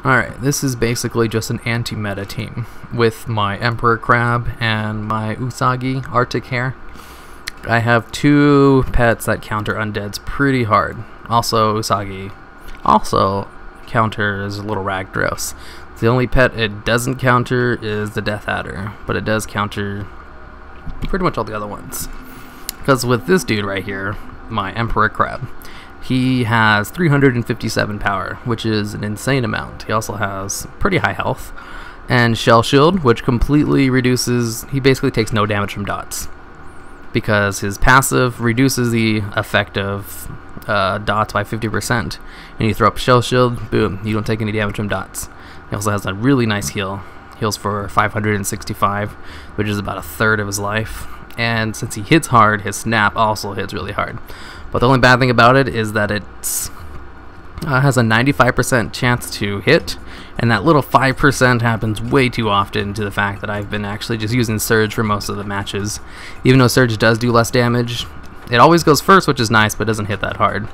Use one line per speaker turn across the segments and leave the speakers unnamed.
Alright, this is basically just an anti-meta team with my Emperor Crab and my Usagi Arctic Hare. I have two pets that counter undeads pretty hard. Also, Usagi also counters Little Ragdros. The only pet it doesn't counter is the Death Adder, but it does counter pretty much all the other ones. Because with this dude right here, my Emperor Crab, he has 357 power, which is an insane amount. He also has pretty high health, and Shell Shield, which completely reduces, he basically takes no damage from dots, because his passive reduces the effect of dots by 50%, and you throw up Shell Shield, boom, you don't take any damage from dots. He also has a really nice heal, heals for 565, which is about a third of his life, and since he hits hard, his snap also hits really hard. But the only bad thing about it is that it has a 95% chance to hit, and that little 5% happens way too often to the fact that I've been actually just using Surge for most of the matches. Even though Surge does do less damage, it always goes first, which is nice, but doesn't hit that hard.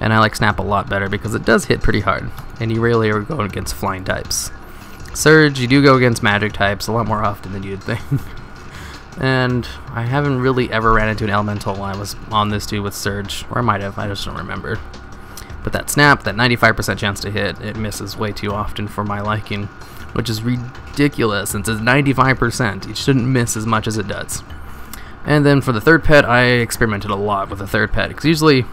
And I like Snap a lot better because it does hit pretty hard, and you rarely ever go against flying types. Surge, you do go against magic types a lot more often than you'd think. And I haven't really ever ran into an elemental when I was on this dude with Surge, or I might have, I just don't remember. But that Snap, that 95% chance to hit, it misses way too often for my liking, which is ridiculous since it's 95%. It shouldn't miss as much as it does. And then for the third pet, I experimented a lot with the third pet, because usually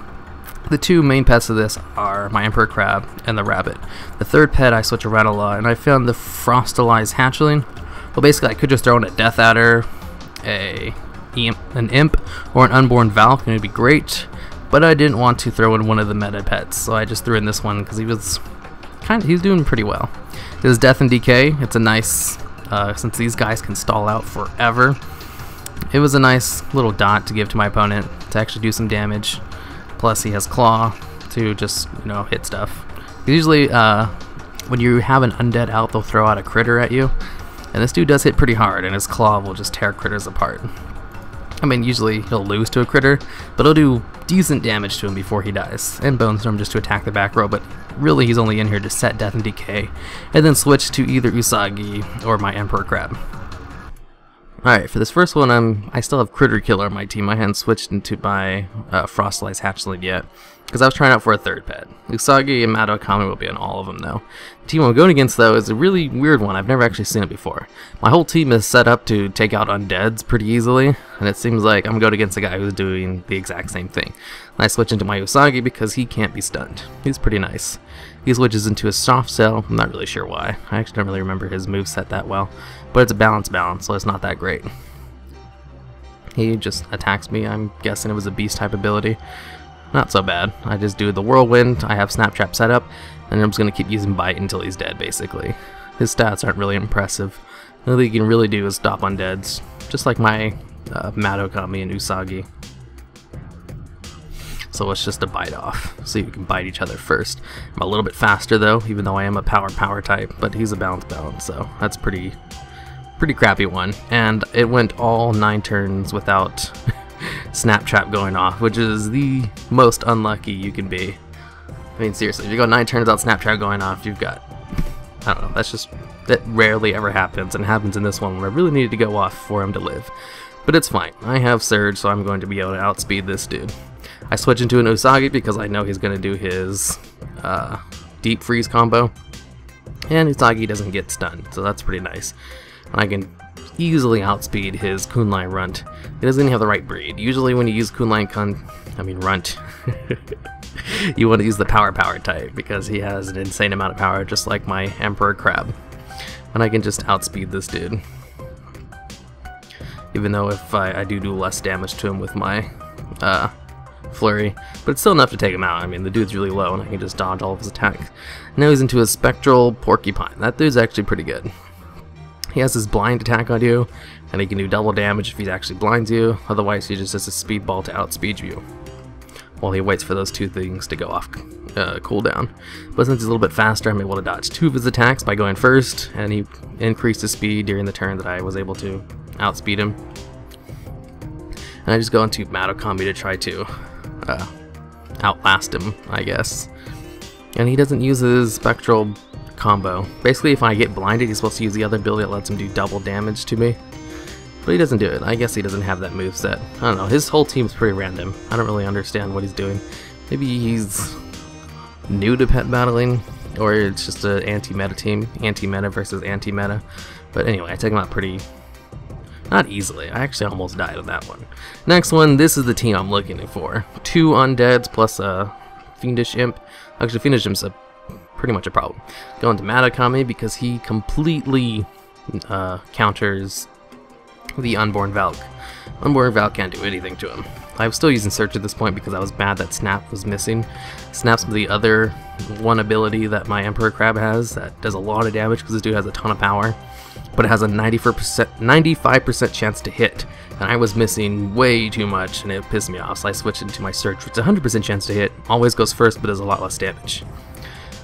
the two main pets of this are my Emperor Crab and the Rabbit. The third pet I switch around a lot, and I found the Fossilized Hatchling. Well, basically I could just throw in a Death Adder, an Imp, or an Unborn Valk, and it'd be great. But I didn't want to throw in one of the meta pets, so I just threw in this one because he was doing pretty well. His Death and Decay, it's a nice, since these guys can stall out forever, it was a nice little dot to give to my opponent to actually do some damage. Plus he has Claw to just, you know, hit stuff. Usually when you have an undead out, they'll throw out a critter at you, and this dude does hit pretty hard, and his Claw will just tear critters apart. I mean, usually he'll lose to a critter, but he'll do decent damage to him before he dies, and Bone Storm just to attack the back row, but really he's only in here to set Death and Decay, and then switch to either Usagi or my Emperor Crab. Alright, for this first one, I still have Critter Killer on my team. I hadn't switched into my Fossilized Hatchling yet, because I was trying out for a third pet. Usagi and Madookami will be on all of them, though. The team I'm going against, though, is a really weird one. I've never actually seen it before. My whole team is set up to take out undeads pretty easily, and it seems like I'm going against a guy who's doing the exact same thing. And I switch into my Usagi because he can't be stunned. He's pretty nice. He switches into a Soft Cell. I'm not really sure why. I actually don't really remember his moveset that well, but it's a balance, so it's not that great. He just attacks me. I'm guessing it was a beast type ability. Not so bad. I just do the Whirlwind, I have Snap Trap set up, and I'm just going to keep using Bite until he's dead, basically. His stats aren't really impressive. All he can really do is stop undeads, just like my Madookami and Usagi. So it's just a bite off, so you can bite each other first. I'm a little bit faster though, even though I am a power type, but he's a balance, so that's pretty crappy one. And it went all 9 turns without Snap Trap going off, which is the most unlucky you can be. I mean, seriously, if you go 9 turns without Snap Trap going off, you've got, I don't know, that rarely ever happens, and it happens in this one when I really needed to go off for him to live. But it's fine. I have Surge, so I'm going to be able to outspeed this dude. I switch into an Usagi because I know he's going to do his Deep Freeze combo, and Usagi doesn't get stunned, so that's pretty nice. And I can easily outspeed his Kunlai Runt. He doesn't even have the right breed. Usually when you use Kunlai Runt, you want to use the power type because he has an insane amount of power, just like my Emperor Crab. And I can just outspeed this dude. Even though if I do less damage to him with my Flurry, but it's still enough to take him out. I mean, the dude's really low and I can just dodge all of his attacks. Now he's into a Spectral Porcupine. That dude's actually pretty good. He has his blind attack on you, and he can do double damage if he actually blinds you. Otherwise, he just has a speedball to outspeed you while he waits for those two things to go off cooldown. But since he's a little bit faster, I'm able to dodge 2 of his attacks by going first, and he increased his speed during the turn that I was able to outspeed him. And I just go into Madookami to try to outlast him, I guess. And he doesn't use his Spectral combo. Basically, if I get blinded, he's supposed to use the other ability that lets him do double damage to me. But he doesn't do it. I guess he doesn't have that moveset. I don't know. His whole team's pretty random. I don't really understand what he's doing. Maybe he's new to pet battling, or it's just an anti-meta team. Anti-meta versus anti-meta. But anyway, I take him out pretty... not easily. I actually almost died on that one. Next one, this is the team I'm looking for. 2 undeads plus a fiendish imp. Actually, fiendish imp's pretty much a problem. Going to Matakami because he completely counters the Unborn Valk. Unborn Valk can't do anything to him. I was still using Search at this point because I was mad that Snap was missing. Snap's the other one ability that my Emperor Crab has that does a lot of damage because this dude has a ton of power. But it has a 95% chance to hit, and I was missing way too much, and it pissed me off, so I switched into my Search, which is 100% chance to hit, always goes first, but does a lot less damage.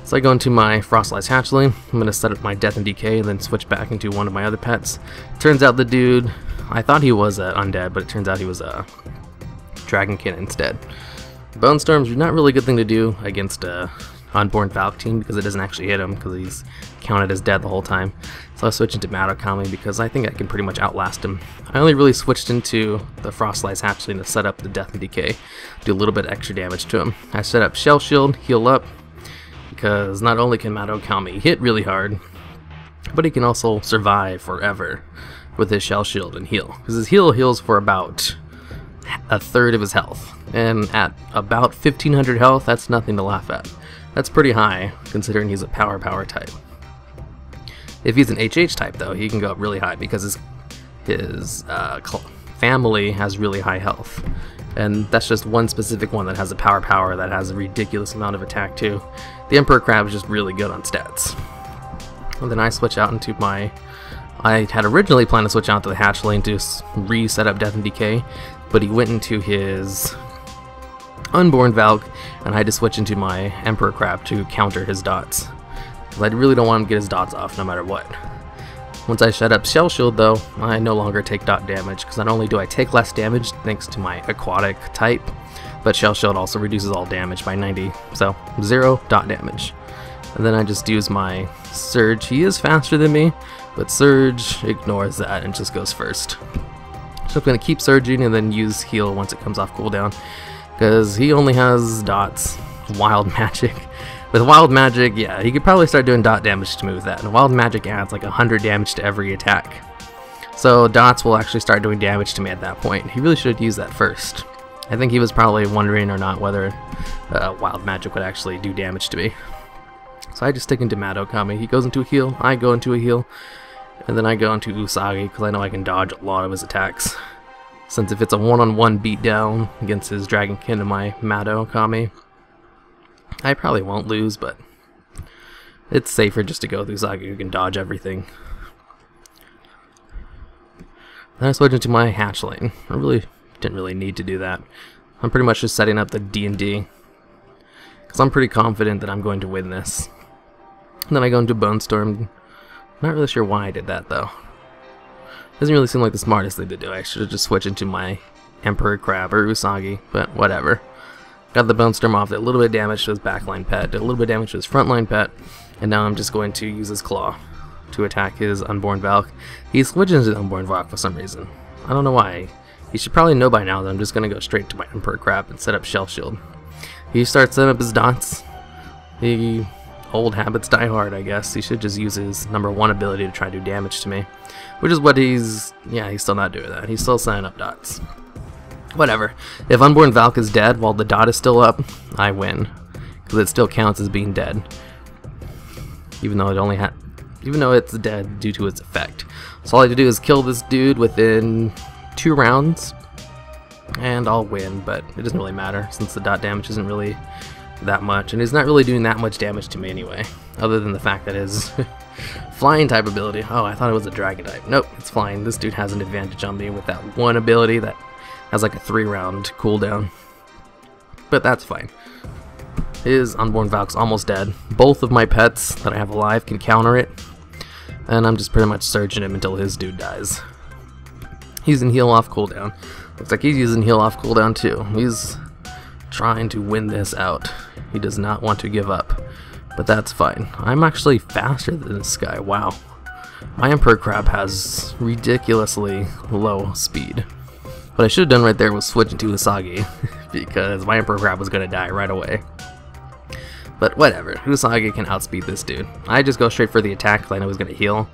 So I go into my Fossilized Hatchling, I'm going to set up my Death and Decay, and then switch back into one of my other pets. Turns out the dude, I thought he was undead, but it turns out he was a Dragonkin instead. Bone Storm's not really a good thing to do against a Unborn Valk team because it doesn't actually hit him because he's counted as dead the whole time. So I switched into Matakami because I think I can pretty much outlast him. I only really switched into the Fossilized Hatchling to set up the Death and Decay, do a little bit extra damage to him. I set up Shell Shield, heal up, because not only can Matakami hit really hard, but he can also survive forever with his Shell Shield and heal. Because his heal heals for about a third of his health, and at about 1500 health, that's nothing to laugh at. That's pretty high, considering he's a power type. If he's an HH type, though, he can go up really high because his family has really high health. And that's just one specific one that has a power that has a ridiculous amount of attack, too. The Emperor Crab is just really good on stats. And then I switch out into my... I had originally planned to switch out to the Hatchling to reset up Death and Decay, but he went into his Unborn Valk, and I had to switch into my Emperor Crab to counter his dots. I really don't want him to get his dots off no matter what. Once I set up Shell Shield, though, I no longer take dot damage, because not only do I take less damage thanks to my aquatic type, but Shell Shield also reduces all damage by 90, so 0 dot damage. And then I just use my Surge. He is faster than me, but Surge ignores that and just goes first. So I'm going to keep surging and then use heal once it comes off cooldown, because he only has dots. Wild Magic. With Wild Magic, yeah, he could probably start doing dot damage to me with that. And Wild Magic adds like 100 damage to every attack. So dots will actually start doing damage to me at that point. He really should use that first. I think he was probably wondering or not whether Wild Magic would actually do damage to me. So I just stick into Matakami. He goes into a heal, I go into a heal, and then I go into Usagi because I know I can dodge a lot of his attacks. Since if it's a one-on-one beatdown against his Dragonkin and my Matakami, I probably won't lose, but it's safer just to go with Usagi who can dodge everything. Then I switch into my Hatchling. I really didn't really need to do that. I'm pretty much just setting up the D&D because I'm pretty confident that I'm going to win this. And then I go into Bone Storm. Not really sure why I did that though. Doesn't really seem like the smartest thing to do. I should have just switched into my Emperor Crab or Usagi, but whatever. Got the Bone Storm off, did a little bit of damage to his backline pet, did a little bit of damage to his frontline pet, and now I'm just going to use his Claw to attack his Unborn Valk. He switches into the Unborn Valk for some reason. I don't know why. He should probably know by now that I'm just going to go straight to my Emperor Crab and set up Shell Shield. He starts setting up his dots. Old habits die hard, I guess. He should just use his #1 ability to try to do damage to me. Which is what he's still not doing that. He's still setting up dots. Whatever. If Unborn Valk is dead while the dot is still up, I win. Because it still counts as being dead. Even though it's dead due to its effect. So all I have to do is kill this dude within 2 rounds, and I'll win, but it doesn't really matter since the dot damage isn't really that much, and he's not really doing that much damage to me anyway, other than the fact that his flying type ability, oh, I thought it was a dragon type. Nope, it's flying. This dude has an advantage on me with that one ability that has like a 3-round cooldown, but that's fine. His Unborn Valk's almost dead. Both of my pets that I have alive can counter it, and I'm just pretty much surging him until his dude dies. He's in heal off cooldown. Looks like he's using heal off cooldown too. He's trying to win this out. He does not want to give up. But that's fine. I'm actually faster than this guy. Wow. My Emperor Crab has ridiculously low speed. What I should have done right there was switch into Usagi, because my Emperor Crab was going to die right away. But whatever, Usagi can outspeed this dude. I just go straight for the attack because I know he's going to heal.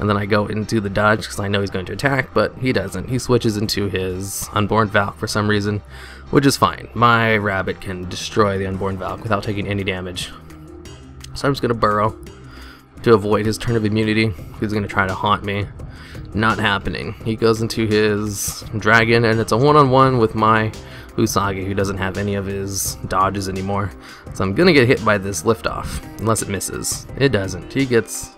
And then I go into the dodge because I know he's going to attack, but he doesn't. He switches into his Unborn Valk for some reason, which is fine. My rabbit can destroy the Unborn Valk without taking any damage. So I'm just going to burrow to avoid his turn of immunity. He's going to try to haunt me. Not happening. He goes into his dragon, and it's a one-on-one with my Usagi, who doesn't have any of his dodges anymore. So I'm going to get hit by this liftoff, unless it misses. It doesn't. He gets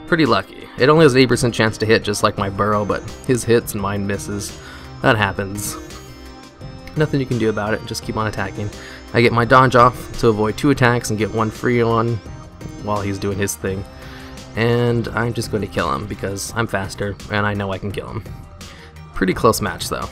pretty lucky. It only has an 8% chance to hit, just like my burrow, but his hits and mine misses. That happens. Nothing you can do about it, just keep on attacking. I get my dodge off to avoid 2 attacks and get 1 free on while he's doing his thing. And I'm just going to kill him because I'm faster and I know I can kill him. Pretty close match though.